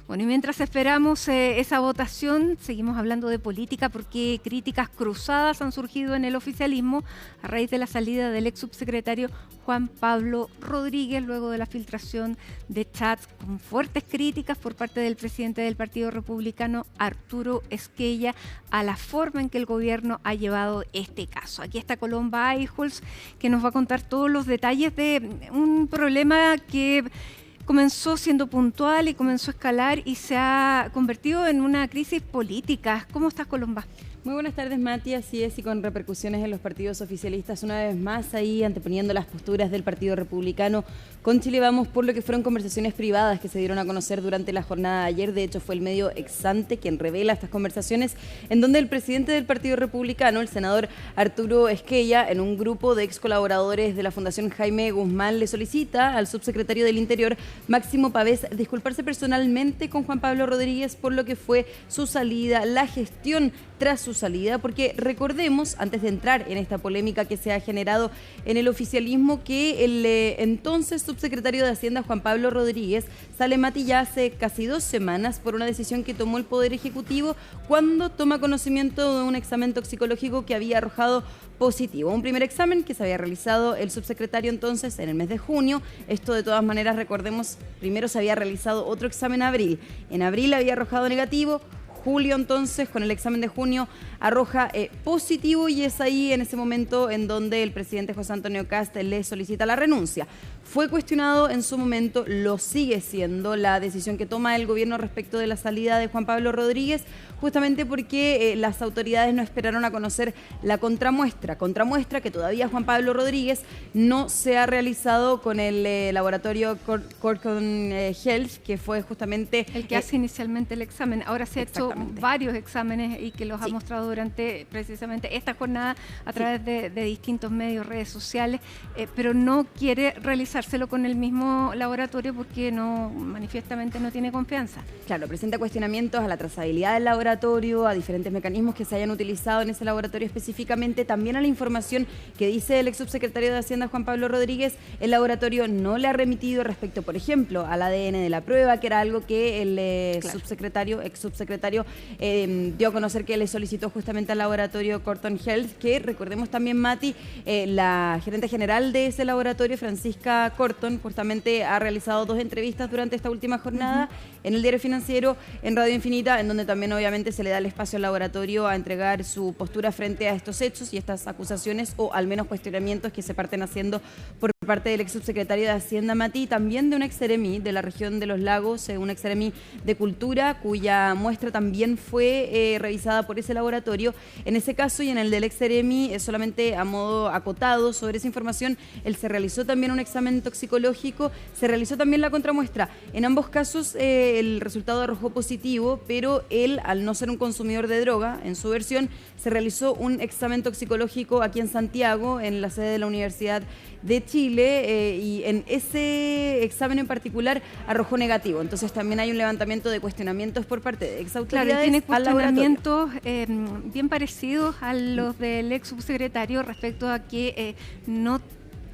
Bueno, y mientras esperamos esa votación, seguimos hablando de política porque críticas cruzadas han surgido en el oficialismo a raíz de la salida del ex subsecretario Juan Pablo Rodríguez, luego de la filtración de chats con fuertes críticas por parte del presidente del Partido Republicano, Arturo Esquella, a la forma en que el gobierno ha llevado este caso. Aquí está Colomba Eijols, que nos va a contar todos los detalles de un problema que comenzó siendo puntual y comenzó a escalar y se ha convertido en una crisis política. ¿Cómo estás, Colomba? Muy buenas tardes, Mati. Así es, y con repercusiones en los partidos oficialistas una vez más ahí anteponiendo las posturas del Partido Republicano. Con Chile Vamos, por lo que fueron conversaciones privadas que se dieron a conocer durante la jornada de ayer. De hecho, fue el medio Exante quien revela estas conversaciones, en donde el presidente del Partido Republicano, el senador Arturo Esquella, en un grupo de ex colaboradores de la Fundación Jaime Guzmán, le solicita al subsecretario del Interior, Máximo Pavés, disculparse personalmente con Juan Pablo Rodríguez por lo que fue su salida, la gestión tras su salida, porque recordemos, antes de entrar en esta polémica que se ha generado en el oficialismo, que el entonces subsecretario de Hacienda, Juan Pablo Rodríguez, sale, Mati, ya hace casi 2 semanas por una decisión que tomó el Poder Ejecutivo cuando toma conocimiento de un examen toxicológico que había arrojado positivo. Un primer examen que se había realizado el subsecretario entonces en el mes de junio. Esto, de todas maneras, recordemos, primero se había realizado otro examen en abril. En abril había arrojado negativo. Julio, entonces, con el examen de junio, arroja positivo, y es ahí, en ese momento, en donde el presidente José Antonio Kast le solicita la renuncia. Fue cuestionado en su momento, lo sigue siendo, la decisión que toma el gobierno respecto de la salida de Juan Pablo Rodríguez, justamente porque las autoridades no esperaron a conocer la contramuestra que todavía Juan Pablo Rodríguez no se ha realizado con el laboratorio Corcon Health, que fue justamente el que hace inicialmente el examen. Ahora se ha hecho varios exámenes y que los ha mostrado durante precisamente esta jornada a través de distintos medios, redes sociales, pero no quiere realizárselo con el mismo laboratorio porque manifiestamente no tiene confianza. Claro, presenta cuestionamientos a la trazabilidad del laboratorio, a diferentes mecanismos que se hayan utilizado en ese laboratorio específicamente, también a la información que dice el ex subsecretario de Hacienda, Juan Pablo Rodríguez. El laboratorio no le ha remitido respecto, por ejemplo, al ADN de la prueba, que era algo que el ex subsecretario dio a conocer que le solicitó justamente al laboratorio Corton Health, que recordemos también, Mati, la gerente general de ese laboratorio, Francisca Corton, justamente ha realizado 2 entrevistas durante esta última jornada en el Diario Financiero, en Radio Infinita, en donde también obviamente se le da el espacio al laboratorio a entregar su postura frente a estos hechos y estas acusaciones, o al menos cuestionamientos que se parten haciendo por parte del ex subsecretario de Hacienda, Mati, también de un ex-seremi de la región de los Lagos, un ex-seremi de Cultura, cuya muestra también fue revisada por ese laboratorio. En ese caso y en el del ex-seremi, solamente a modo acotado sobre esa información, se realizó también un examen toxicológico, se realizó también la contramuestra. En ambos casos el resultado arrojó positivo, pero él, al no ser un consumidor de droga, en su versión, se realizó un examen toxicológico aquí en Santiago, en la sede de la Universidad de Chile, y en ese examen en particular arrojó negativo. Entonces también hay un levantamiento de cuestionamientos por parte de exautoridades. Claro, tiene cuestionamientos bien parecidos a los del ex subsecretario respecto a que no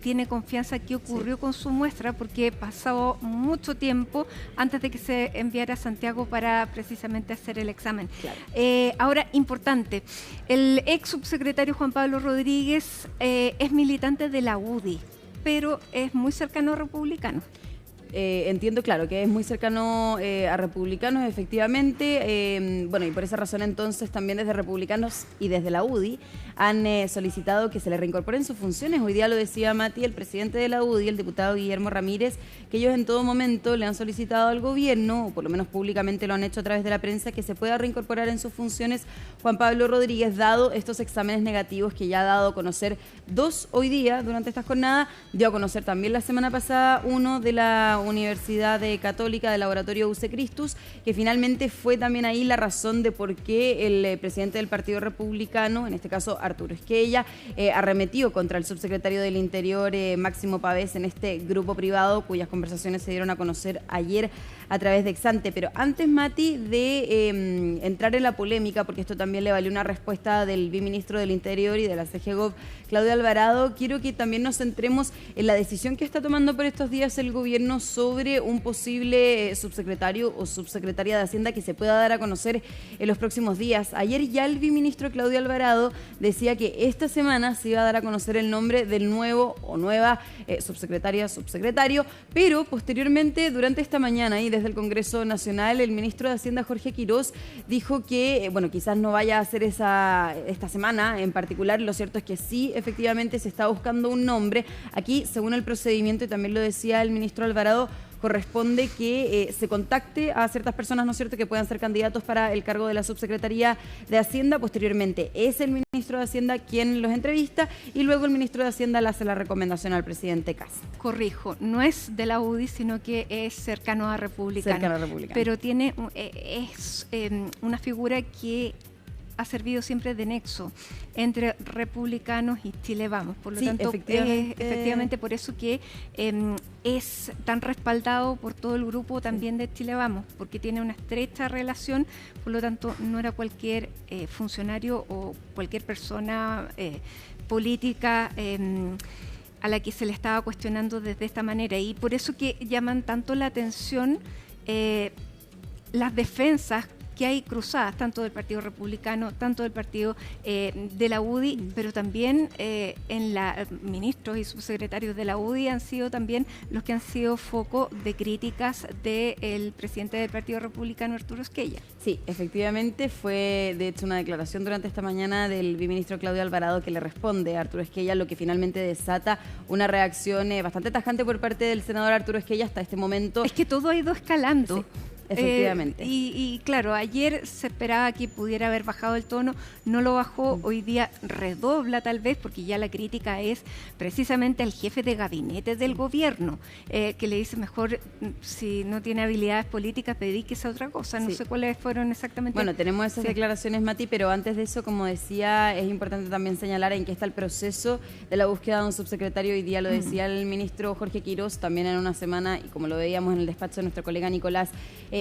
tiene confianza qué ocurrió con su muestra, porque pasó mucho tiempo antes de que se enviara a Santiago para precisamente hacer el examen. Claro. Ahora, importante, el ex subsecretario Juan Pablo Rodríguez es militante de la UDI, pero es muy cercano a republicanos. Entiendo, claro, que es muy cercano a republicanos, efectivamente. Bueno, y por esa razón entonces también desde republicanos y desde la UDI han solicitado que se le reincorporen sus funciones. Hoy día lo decía Mati, el presidente de la UDI, el diputado Guillermo Ramírez, que ellos en todo momento le han solicitado al gobierno, o por lo menos públicamente lo han hecho a través de la prensa, que se pueda reincorporar en sus funciones Juan Pablo Rodríguez, dado estos exámenes negativos que ya ha dado a conocer 2 hoy día durante esta jornada. Dio a conocer también la semana pasada uno de la Universidad Católica del Laboratorio UC Christus, que finalmente fue también ahí la razón de por qué el presidente del Partido Republicano, en este caso Arturo Esquella, arremetió contra el subsecretario del Interior, Máximo Pavés, en este grupo privado cuyas conversaciones se dieron a conocer ayer a través de Exante. Pero antes, Mati, de entrar en la polémica, porque esto también le valió una respuesta del viceministro del Interior y de la CGGOV, Claudio Alvarado, quiero que también nos centremos en la decisión que está tomando por estos días el gobierno sobre un posible subsecretario o subsecretaria de Hacienda que se pueda dar a conocer en los próximos días. Ayer ya el viceministro Claudio Alvarado decía que esta semana se iba a dar a conocer el nombre del nuevo o nueva subsecretario, pero posteriormente, durante esta mañana y desde el Congreso Nacional, el ministro de Hacienda, Jorge Quirós, dijo que, quizás no vaya a ser esta semana en particular. Lo cierto es que sí, efectivamente se está buscando un nombre. Aquí, según el procedimiento, y también lo decía el ministro Alvarado, corresponde que se contacte a ciertas personas, ¿no es cierto?, que puedan ser candidatos para el cargo de la subsecretaría de Hacienda. Posteriormente es el ministro de Hacienda quien los entrevista y luego el ministro de Hacienda le hace la recomendación al presidente Kast. Corrijo, no es de la UDI, sino que es cercano a Republicano. Pero tiene una figura que ha servido siempre de nexo entre republicanos y Chile Vamos. Por lo tanto, efectivamente por eso que es tan respaldado por todo el grupo también de Chile Vamos, porque tiene una estrecha relación. Por lo tanto, no era cualquier funcionario o cualquier persona política a la que se le estaba cuestionando desde esta manera. Y por eso que llaman tanto la atención las defensas que hay cruzadas, tanto del Partido Republicano, tanto del Partido de la UDI, pero también ministros y subsecretarios de la UDI han sido también los que han sido foco de críticas del presidente del Partido Republicano, Arturo Esquella. Sí, efectivamente fue de hecho una declaración durante esta mañana del viceministro Claudio Alvarado que le responde a Arturo Esquella, lo que finalmente desata una reacción bastante tajante por parte del senador Arturo Esquella hasta este momento. Es que todo ha ido escalando. Sí. Efectivamente. Y claro, ayer se esperaba que pudiera haber bajado el tono, no lo bajó, hoy día redobla tal vez, porque ya la crítica es precisamente al jefe de gabinete del gobierno, que le dice mejor, si no tiene habilidades políticas, dedíquese a otra cosa. No sé cuáles fueron exactamente. Bueno, tenemos esas declaraciones, Mati, pero antes de eso, como decía, es importante también señalar en qué está el proceso de la búsqueda de un subsecretario. Hoy día lo decía el ministro Jorge Quirós, también en una semana, y como lo veíamos en el despacho de nuestro colega Nicolás,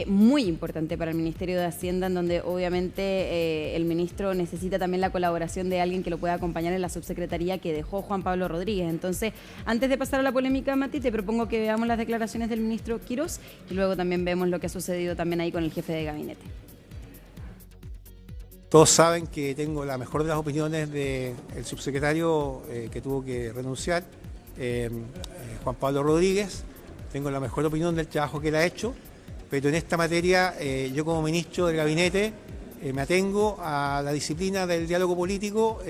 muy importante para el Ministerio de Hacienda, en donde obviamente el ministro necesita también la colaboración de alguien que lo pueda acompañar en la subsecretaría que dejó Juan Pablo Rodríguez. Entonces, antes de pasar a la polémica, Mati, te propongo que veamos las declaraciones del ministro Quirós y luego también vemos lo que ha sucedido también ahí con el jefe de gabinete. Todos saben que tengo la mejor de las opiniones del subsecretario que tuvo que renunciar, Juan Pablo Rodríguez. Tengo la mejor opinión del trabajo que él ha hecho. Pero en esta materia, yo como ministro del gabinete me atengo a la disciplina del diálogo político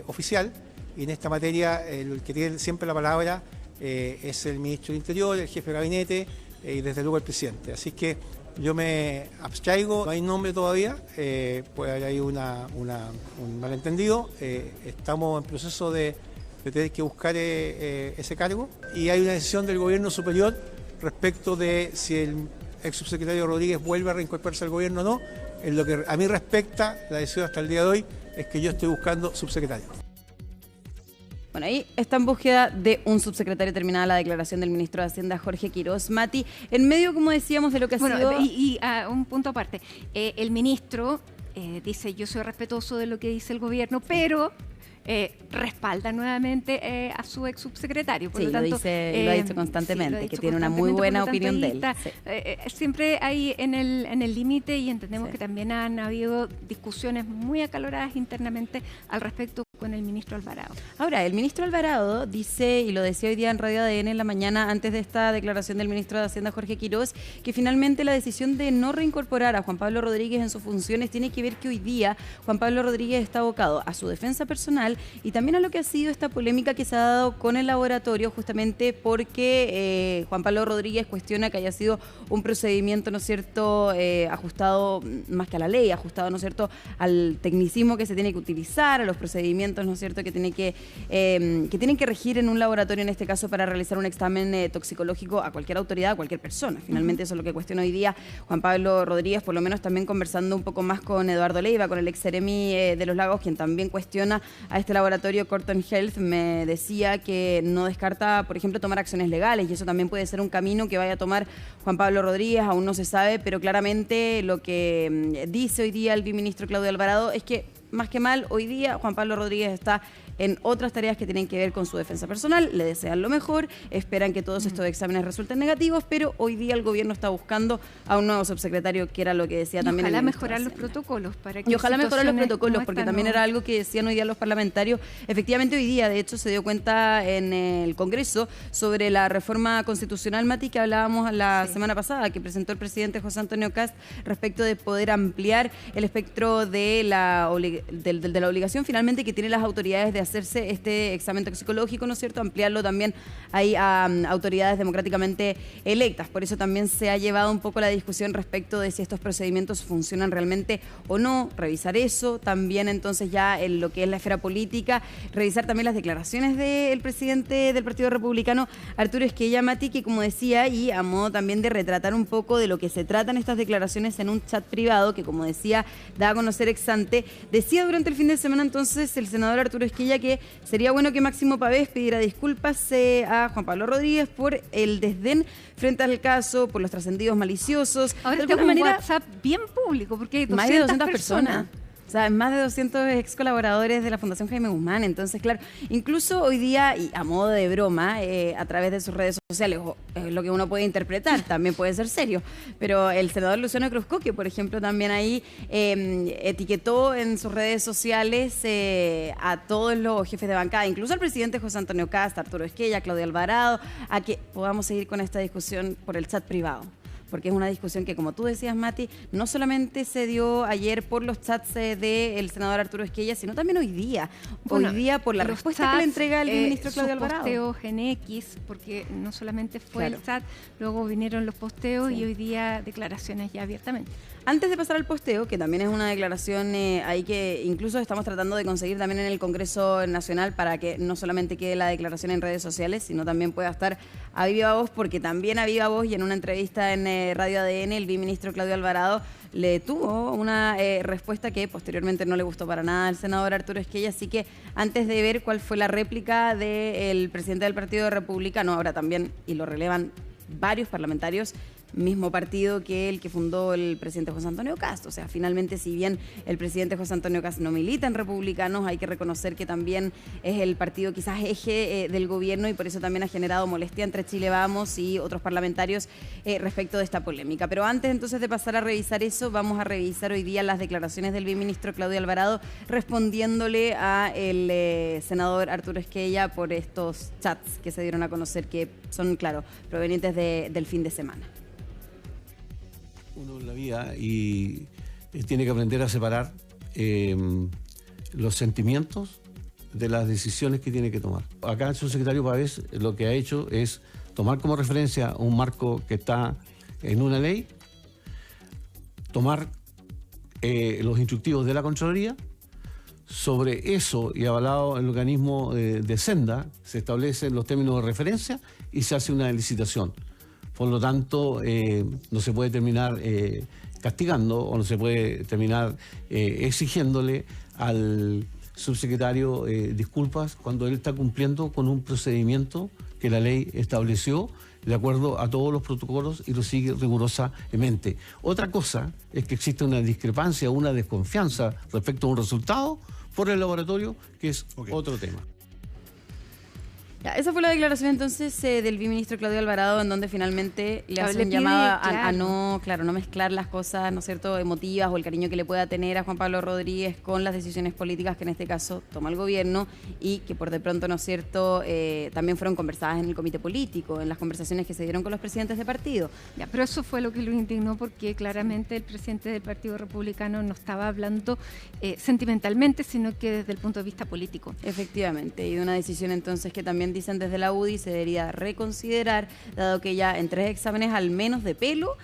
oficial, y en esta materia el que tiene siempre la palabra es el ministro del Interior, el jefe de gabinete y desde luego el presidente. Así que yo me abstraigo, no hay nombre todavía, puede haber ahí un malentendido. Estamos en proceso de tener que buscar ese cargo, y hay una decisión del gobierno superior respecto de si el ex subsecretario Rodríguez vuelve a reincorporarse al gobierno o no. En lo que a mí respecta, la decisión hasta el día de hoy es que yo estoy buscando subsecretario. Bueno, ahí está en búsqueda de un subsecretario, terminada la declaración del ministro de Hacienda, Jorge Quirós. Mati, en medio, como decíamos, de lo que ha sido... Y un punto aparte, el ministro dice, yo soy respetuoso de lo que dice el gobierno, pero... respalda nuevamente a su ex subsecretario. Por lo tanto, lo ha dicho constantemente, que tiene una muy buena opinión de él. Siempre hay en el límite, y entendemos que también han habido discusiones muy acaloradas internamente al respecto con el ministro Alvarado. Ahora, el ministro Alvarado dice, y lo decía hoy día en Radio ADN en la mañana, antes de esta declaración del ministro de Hacienda, Jorge Quirós, que finalmente la decisión de no reincorporar a Juan Pablo Rodríguez en sus funciones tiene que ver que hoy día Juan Pablo Rodríguez está abocado a su defensa personal y también a lo que ha sido esta polémica que se ha dado con el laboratorio, justamente porque Juan Pablo Rodríguez cuestiona que haya sido un procedimiento, ¿no es cierto?, ajustado más que a la ley, ajustado, ¿no es cierto?, al tecnicismo que se tiene que utilizar, a los procedimientos procedimientos, ¿no es cierto?, que tienen que regir en un laboratorio, en este caso, para realizar un examen toxicológico a cualquier autoridad, a cualquier persona. Finalmente eso es lo que cuestiona hoy día Juan Pablo Rodríguez, por lo menos también conversando un poco más con Eduardo Leiva, con el ex Seremi de Los Lagos, quien también cuestiona a este laboratorio Corton Health. Me decía que no descarta, por ejemplo, tomar acciones legales, y eso también puede ser un camino que vaya a tomar Juan Pablo Rodríguez, aún no se sabe, pero claramente lo que dice hoy día el viceministro Claudio Alvarado es que, más que mal, hoy día Juan Pablo Rodríguez está en otras tareas que tienen que ver con su defensa personal, le desean lo mejor, esperan que todos estos exámenes resulten negativos, pero hoy día el gobierno está buscando a un nuevo subsecretario, que era lo que decía también el ministro. Ojalá mejorar los protocolos. Y ojalá mejorar los protocolos, porque también era algo que decían hoy día los parlamentarios. Efectivamente, hoy día, de hecho, se dio cuenta en el Congreso sobre la reforma constitucional, Mati, que hablábamos la semana pasada, que presentó el presidente José Antonio Kast, respecto de poder ampliar el espectro de la obligación finalmente que tienen las autoridades de hacerse este examen toxicológico, ¿no es cierto?, ampliarlo también ahí a autoridades democráticamente electas. Por eso también se ha llevado un poco la discusión respecto de si estos procedimientos funcionan realmente o no, revisar eso. También entonces ya en lo que es la esfera política, revisar también las declaraciones del presidente del Partido Republicano, Arturo Esquella, Mati, que como decía, y a modo también de retratar un poco de lo que se tratan estas declaraciones en un chat privado que, como decía, da a conocer ex ante, decía durante el fin de semana entonces el senador Arturo Esquella que sería bueno que Máximo Pavés pidiera disculpas a Juan Pablo Rodríguez por el desdén frente al caso, por los trascendidos maliciosos. Ahora está un WhatsApp bien público, porque hay 200 más de 200 personas. O sea, más de 200 ex colaboradores de la Fundación Jaime Guzmán. Entonces, claro, incluso hoy día, y a modo de broma, a través de sus redes sociales, lo que uno puede interpretar, también puede ser serio, pero el senador Luciano Cruzcoque, por ejemplo, también ahí etiquetó en sus redes sociales a todos los jefes de bancada, incluso al presidente José Antonio Kast, Arturo Esquella, Claudio Alvarado, a que podamos seguir con esta discusión por el chat privado. Porque es una discusión que, como tú decías, Mati, no solamente se dio ayer por los chats del senador Arturo Esquella, sino también hoy día. Bueno, hoy día por la respuesta chats, que le entrega el ministro Claudio Alvarado. Posteos en X, porque no solamente fue el chat, luego vinieron los posteos y hoy día declaraciones ya abiertamente. Antes de pasar al posteo, que también es una declaración ahí que incluso estamos tratando de conseguir también en el Congreso Nacional, para que no solamente quede la declaración en redes sociales, sino también pueda estar a viva voz, porque también a viva voz y en una entrevista en Radio ADN, el viceministro Claudio Alvarado le tuvo una respuesta que posteriormente no le gustó para nada al senador Arturo Esquella. Así que antes de ver cuál fue la réplica del presidente del Partido Republicano, ahora también, y lo relevan varios parlamentarios, mismo partido que el que fundó el presidente José Antonio Kast. O sea, finalmente, si bien el presidente José Antonio Kast no milita en Republicanos, hay que reconocer que también es el partido quizás eje del gobierno, y por eso también ha generado molestia entre Chile Vamos y otros parlamentarios respecto de esta polémica. Pero antes entonces de pasar a revisar eso, vamos a revisar hoy día las declaraciones del viceministro Claudio Alvarado respondiéndole a el senador Arturo Esquella por estos chats que se dieron a conocer, que son, claro, provenientes del fin de semana. Uno en la vida y tiene que aprender a separar los sentimientos de las decisiones que tiene que tomar. Acá el subsecretario Pavés lo que ha hecho es tomar como referencia un marco que está en una ley, tomar los instructivos de la Contraloría. Sobre eso, y avalado el organismo de Senda, se establecen los términos de referencia y se hace una licitación. Por lo tanto, no se puede terminar castigando o no se puede terminar exigiéndole al subsecretario disculpas cuando él está cumpliendo con un procedimiento que la ley estableció de acuerdo a todos los protocolos y lo sigue rigurosamente. Otra cosa es que existe una discrepancia, una desconfianza respecto a un resultado por el laboratorio, que es otro tema. Ya, esa fue la declaración entonces del viceministro Claudio Alvarado, en donde finalmente le hace un llamado a no mezclar las cosas, ¿no es cierto?, emotivas o el cariño que le pueda tener a Juan Pablo Rodríguez con las decisiones políticas que en este caso toma el gobierno, y que por de pronto, ¿no es cierto?, también fueron conversadas en el comité político, en las conversaciones que se dieron con los presidentes de partido. Ya, pero eso fue lo que lo indignó, porque claramente el presidente del Partido Republicano no estaba hablando sentimentalmente, sino que desde el punto de vista político. Efectivamente, y de una decisión entonces que también también dicen desde la UDI se debería reconsiderar, dado que ya en 3 exámenes al menos de pelo,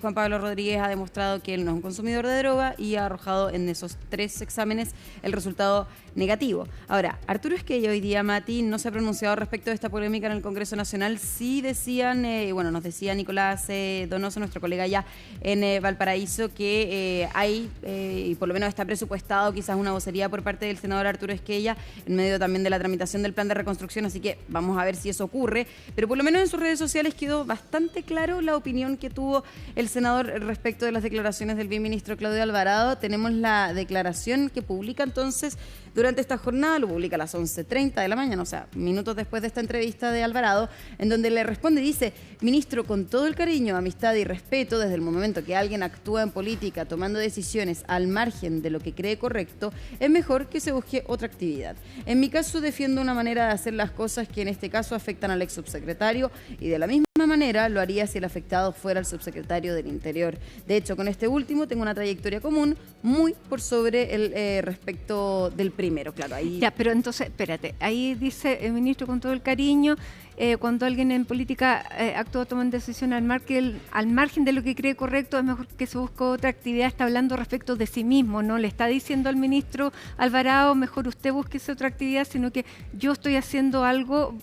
Juan Pablo Rodríguez ha demostrado que él no es un consumidor de droga y ha arrojado en esos 3 exámenes el resultado negativo. Ahora, Arturo Esquella hoy día, Mati, no se ha pronunciado respecto de esta polémica en el Congreso Nacional. Sí decían, nos decía Nicolás Donoso, nuestro colega allá en Valparaíso, que hay, y por lo menos está presupuestado quizás una vocería por parte del senador Arturo Esquella en medio también de la tramitación del plan de reconstrucción, así que vamos a ver si eso ocurre, pero por lo menos en sus redes sociales quedó bastante claro la opinión que tuvo el senador respecto de las declaraciones del viceministro Claudio Alvarado. Tenemos la declaración que publica entonces durante esta jornada, lo publica a las 11:30 de la mañana, o sea, minutos después de esta entrevista de Alvarado, en donde le responde, dice: ministro, con todo el cariño, amistad y respeto, desde el momento que alguien actúa en política tomando decisiones al margen de lo que cree correcto, es mejor que se busque otra actividad. En mi caso defiendo una manera de hacer las cosas que en este caso afectan al ex subsecretario y de la misma manera lo haría si el afectado fuera el subsecretario del Interior. De hecho, con este último tengo una trayectoria común muy por sobre el respecto del primero, claro. Ahí... Ya, pero entonces, espérate, ahí dice el ministro con todo el cariño, cuando alguien en política actúa tomando decisión al margen de lo que cree correcto, es mejor que se busque otra actividad. Está hablando respecto de sí mismo, no le está diciendo al ministro Alvarado, mejor usted búsquese otra actividad, sino que yo estoy haciendo algo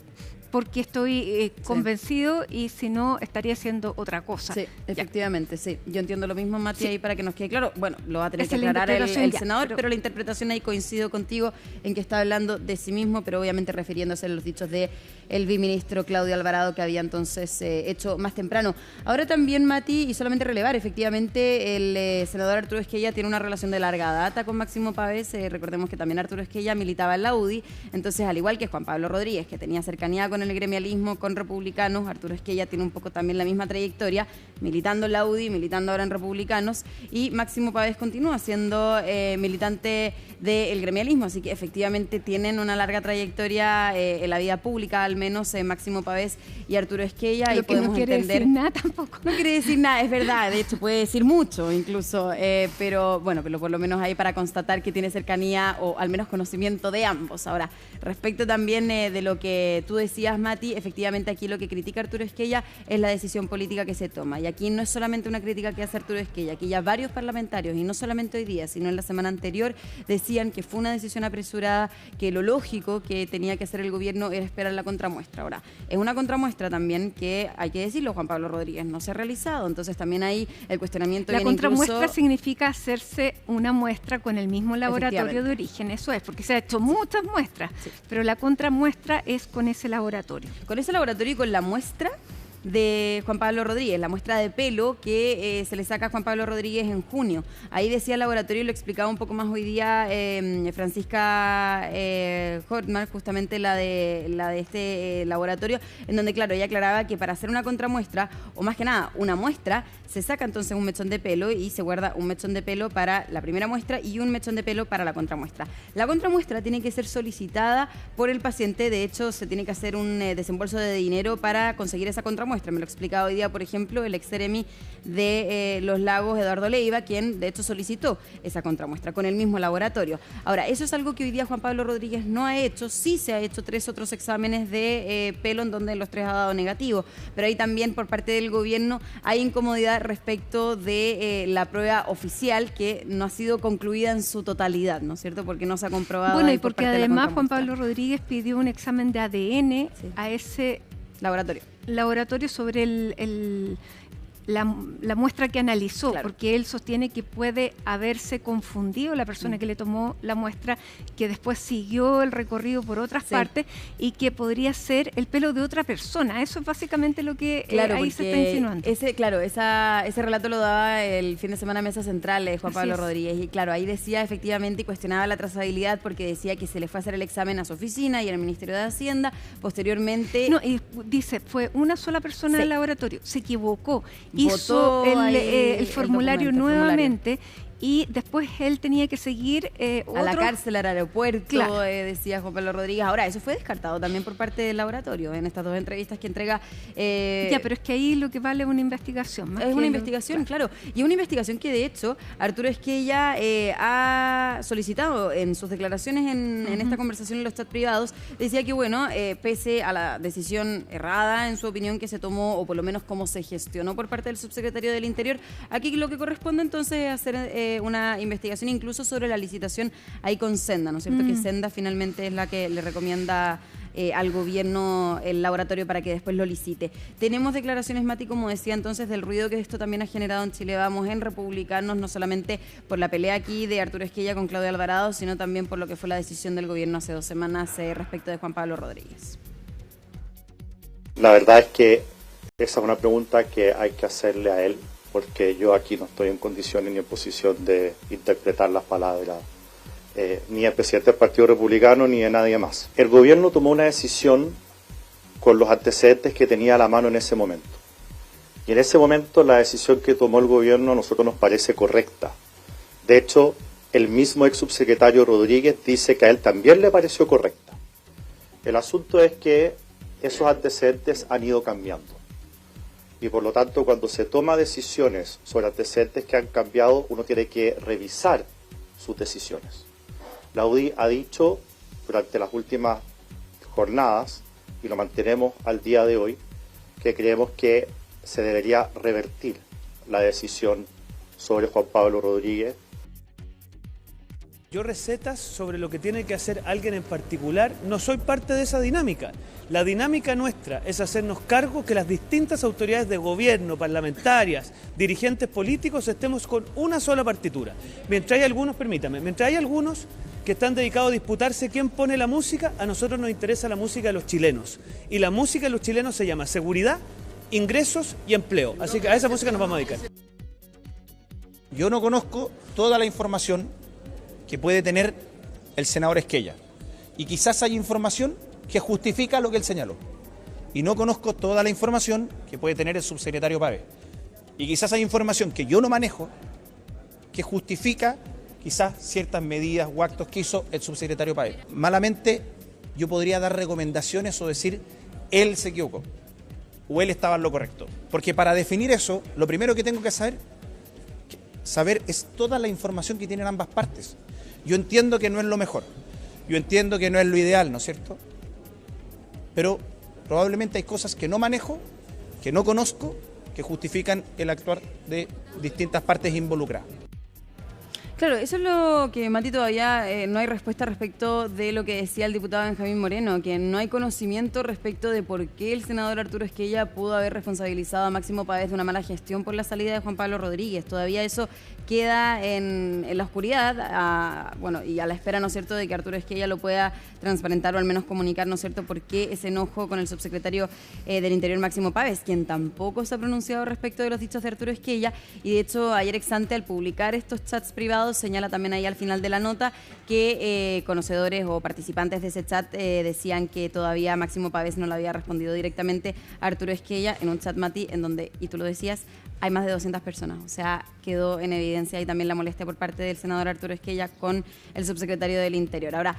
porque estoy convencido y si no estaría haciendo otra cosa. Sí, efectivamente, sí. Yo entiendo lo mismo, Mati, sí. Ahí para que nos quede claro. Bueno, lo va a tener Esa que aclarar el senador, pero... pero la interpretación ahí coincido contigo en que está hablando de sí mismo, pero obviamente refiriéndose a los dichos de el viceministro Claudio Alvarado que había entonces hecho más temprano. Ahora también, Mati, y solamente relevar, efectivamente, el senador Arturo Esquella tiene una relación de larga data con Máximo Pavés. Recordemos que también Arturo Esquella militaba en la UDI, entonces al igual que Juan Pablo Rodríguez, que tenía cercanía con el gremialismo, con republicanos, Arturo Esquella tiene un poco también la misma trayectoria, militando en la UDI, militando ahora en republicanos, y Máximo Pavés continúa siendo militante del gremialismo, así que efectivamente tienen una larga trayectoria en la vida pública, al menos Máximo Pavés y Arturo Esquella. Lo y que no quiere decir nada tampoco. No quiere decir nada, es verdad, de hecho puede decir mucho incluso, pero bueno, pero por lo menos ahí para constatar que tiene cercanía o al menos conocimiento de ambos. Ahora, respecto también de lo que tú decías, Mati, efectivamente aquí lo que critica Arturo Esquella es la decisión política que se toma, y aquí no es solamente una crítica que hace Arturo Esquella, aquí ya varios parlamentarios, y no solamente hoy día, sino en la semana anterior, decían que fue una decisión apresurada, que lo lógico que tenía que hacer el gobierno era esperar la contramuestra. Ahora, es una contramuestra también que, hay que decirlo, Juan Pablo Rodríguez no se ha realizado, entonces también ahí el cuestionamiento la viene contramuestra incluso... significa hacerse una muestra con el mismo laboratorio de origen, eso es, porque se ha hecho muchas muestras, sí. Pero la contramuestra es con ese laboratorio. Con ese laboratorio y con la muestra de Juan Pablo Rodríguez, la muestra de pelo que se le saca a Juan Pablo Rodríguez en junio. Ahí decía el laboratorio, y lo explicaba un poco más hoy día Francisca Hortman, justamente la de este laboratorio, en donde, claro, ella aclaraba que para hacer una contramuestra, o más que nada, una muestra, se saca entonces un mechón de pelo y se guarda un mechón de pelo para la primera muestra y un mechón de pelo para la contramuestra. La contramuestra tiene que ser solicitada por el paciente, de hecho se tiene que hacer un desembolso de dinero para conseguir esa contramuestra. Me lo explicaba hoy día, por ejemplo, el ex-seremi de Los Lagos, Eduardo Leiva, quien de hecho solicitó esa contramuestra con el mismo laboratorio. Ahora, eso es algo que hoy día Juan Pablo Rodríguez no ha hecho, sí se ha hecho 3 otros exámenes de pelo en donde los 3 ha dado negativo, pero ahí también por parte del gobierno hay incomodidad respecto de la prueba oficial que no ha sido concluida en su totalidad, ¿no es cierto? Porque no se ha comprobado. Bueno, y porque además Juan Pablo Rodríguez pidió un examen de ADN a ese laboratorio sobre la muestra que analizó, claro. Porque él sostiene que puede haberse confundido la persona que le tomó la muestra, que después siguió el recorrido por otras partes y que podría ser el pelo de otra persona. Eso es básicamente lo que ahí se está insinuando. Ese relato lo daba el fin de semana Mesa Central Juan Pablo Rodríguez, y claro, ahí decía efectivamente y cuestionaba la trazabilidad porque decía que se le fue a hacer el examen a su oficina y en el Ministerio de Hacienda, posteriormente... No, y dice, fue una sola persona del laboratorio, se equivocó, hizo el formulario nuevamente y después él tenía que seguir a la cárcel, al aeropuerto, claro. Decía Juan Pablo Rodríguez. Ahora, eso fue descartado también por parte del laboratorio en estas 2 entrevistas que entrega. Ya, pero es que ahí lo que vale es una investigación. Es una investigación, claro. Y una investigación que, de hecho, Arturo Esquella ha solicitado en sus declaraciones en esta conversación en los chats privados. Decía que, bueno, pese a la decisión errada, en su opinión, que se tomó, o por lo menos cómo se gestionó por parte del subsecretario del Interior, aquí lo que corresponde entonces es hacer una investigación incluso sobre la licitación ahí con Senda, ¿no es cierto? Que Senda finalmente es la que le recomienda al gobierno el laboratorio para que después lo licite. Tenemos declaraciones, Mati, como decía entonces, del ruido que esto también ha generado en Chile Vamos, en Republicanos, no solamente por la pelea aquí de Arturo Esquella con Claudia Alvarado, sino también por lo que fue la decisión del gobierno hace 2 semanas respecto de Juan Pablo Rodríguez. La verdad es que esa es una pregunta que hay que hacerle a él, porque yo aquí no estoy en condiciones ni en posición de interpretar las palabras ni el presidente del Partido Republicano ni de nadie más. El gobierno tomó una decisión con los antecedentes que tenía a la mano en ese momento. Y en ese momento la decisión que tomó el gobierno a nosotros nos parece correcta. De hecho, el mismo ex subsecretario Rodríguez dice que a él también le pareció correcta. El asunto es que esos antecedentes han ido cambiando. Y por lo tanto, cuando se toma decisiones sobre antecedentes que han cambiado, uno tiene que revisar sus decisiones. La UDI ha dicho durante las últimas jornadas, y lo mantenemos al día de hoy, que creemos que se debería revertir la decisión sobre Juan Pablo Rodríguez. Yo recetas sobre lo que tiene que hacer alguien en particular, no soy parte de esa dinámica. La dinámica nuestra es hacernos cargo que las distintas autoridades de gobierno, parlamentarias, dirigentes políticos, estemos con una sola partitura. Mientras hay algunos, permítame, mientras hay algunos que están dedicados a disputarse quién pone la música, a nosotros nos interesa la música de los chilenos. Y la música de los chilenos se llama seguridad, ingresos y empleo. Así que a esa música nos vamos a dedicar. Yo no conozco toda la información que puede tener el senador Esquella. Y quizás hay información que justifica lo que él señaló. Y no conozco toda la información que puede tener el subsecretario Pávez. Y quizás hay información que yo no manejo que justifica quizás ciertas medidas o actos que hizo el subsecretario Pávez. Malamente yo podría dar recomendaciones o decir, él se equivocó o él estaba en lo correcto. Porque para definir eso, lo primero que tengo que saber es toda la información que tienen ambas partes. Yo entiendo que no es lo mejor, yo entiendo que no es lo ideal, ¿no es cierto? Pero probablemente hay cosas que no manejo, que no conozco, que justifican el actuar de distintas partes involucradas. Claro, eso es lo que, Mati, todavía no hay respuesta respecto de lo que decía el diputado Benjamín Moreno, que no hay conocimiento respecto de por qué el senador Arturo Esquella pudo haber responsabilizado a Máximo Pávez de una mala gestión por la salida de Juan Pablo Rodríguez. Todavía eso queda en la oscuridad, y a la espera, ¿no es cierto?, de que Arturo Esquella lo pueda transparentar o al menos comunicar, ¿no es cierto?, por qué ese enojo con el subsecretario del Interior, Máximo Pávez, quien tampoco se ha pronunciado respecto de los dichos de Arturo Esquella. Y de hecho, ayer ex ante, al publicar estos chats privados, señala también ahí al final de la nota que conocedores o participantes de ese chat decían que todavía Máximo Pávez no le había respondido directamente a Arturo Esquella en un chat, Mati, en donde, y tú lo decías, hay más de 200 personas. O sea, quedó en evidencia ahí también la molestia por parte del senador Arturo Esquella con el subsecretario del Interior. Ahora,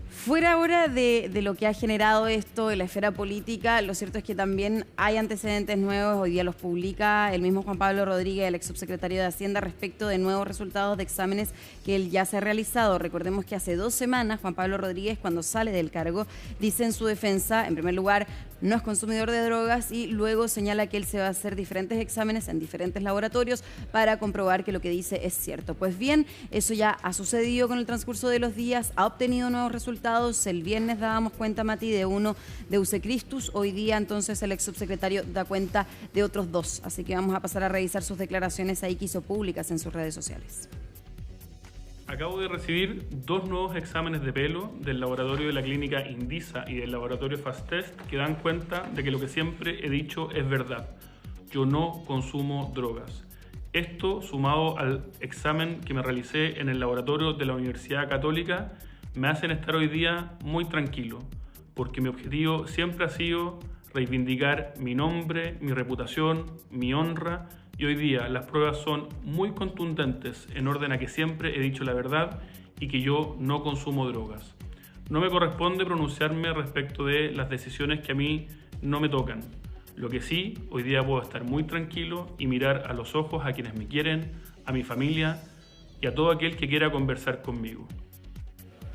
fuera ahora de lo que ha generado esto en la esfera política, lo cierto es que también hay antecedentes nuevos, hoy día los publica el mismo Juan Pablo Rodríguez, el ex subsecretario de Hacienda, respecto de nuevos resultados de exámenes que él ya se ha realizado. Recordemos que hace 2 semanas Juan Pablo Rodríguez, cuando sale del cargo, dice en su defensa, en primer lugar, no es consumidor de drogas, y luego señala que él se va a hacer diferentes exámenes en diferentes laboratorios para comprobar que lo que dice es cierto. Pues bien, eso ya ha sucedido con el transcurso de los días, ha obtenido nuevos resultados. El viernes dábamos cuenta, Mati, de uno de Usecristus. Hoy día entonces el ex subsecretario da cuenta de otros 2. Así que vamos a pasar a revisar sus declaraciones ahí que hizo públicas en sus redes sociales. Acabo de recibir 2 nuevos exámenes de pelo del laboratorio de la clínica Indisa y del laboratorio Fastest que dan cuenta de que lo que siempre he dicho es verdad. Yo no consumo drogas. Esto, sumado al examen que me realicé en el laboratorio de la Universidad Católica, me hacen estar hoy día muy tranquilo, porque mi objetivo siempre ha sido reivindicar mi nombre, mi reputación, mi honra Y hoy día las pruebas son muy contundentes en orden a que siempre he dicho la verdad y que yo no consumo drogas. No me corresponde pronunciarme respecto de las decisiones que a mí no me tocan. Lo que sí, hoy día puedo estar muy tranquilo y mirar a los ojos a quienes me quieren, a mi familia y a todo aquel que quiera conversar conmigo.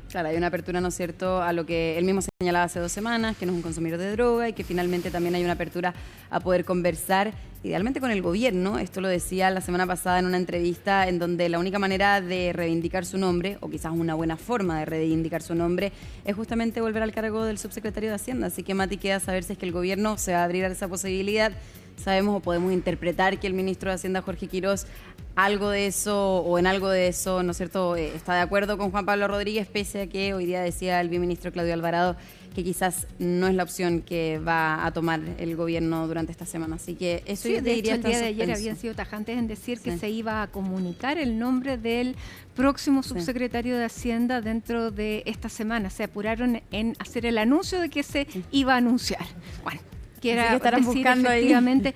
Claro, hay una apertura, ¿no es cierto?, a lo que él mismo señalaba hace 2 semanas, que no es un consumidor de droga y que finalmente también hay una apertura a poder conversar, idealmente con el gobierno. Esto lo decía la semana pasada en una entrevista en donde la única manera de reivindicar su nombre, o quizás una buena forma de reivindicar su nombre, es justamente volver al cargo del subsecretario de Hacienda. Así que, Mati, queda saber si es que el gobierno se va a abrir a esa posibilidad. Sabemos o podemos interpretar que el ministro de Hacienda, Jorge Quirós, algo de eso o en algo de eso, ¿no es cierto?, está de acuerdo con Juan Pablo Rodríguez, pese a que hoy día decía el viceministro Claudio Alvarado que quizás no es la opción que va a tomar el gobierno durante esta semana. Así que eso sí, yo te de diría hecho, el día de ayer habían sido tajantes en decir que se iba a comunicar el nombre del próximo subsecretario de Hacienda dentro de esta semana. Se apuraron en hacer el anuncio de que se iba a anunciar. Bueno, que era estarán decir, buscando efectivamente,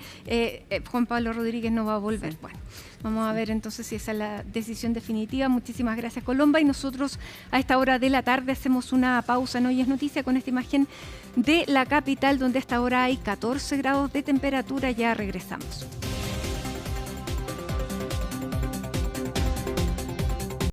Juan Pablo Rodríguez no va a volver. Bueno, vamos a ver entonces si esa es la decisión definitiva. Muchísimas gracias, Colomba. Y nosotros a esta hora de la tarde hacemos una pausa en Hoy es Noticia con esta imagen de la capital, donde a esta hora hay 14 grados de temperatura. Ya regresamos.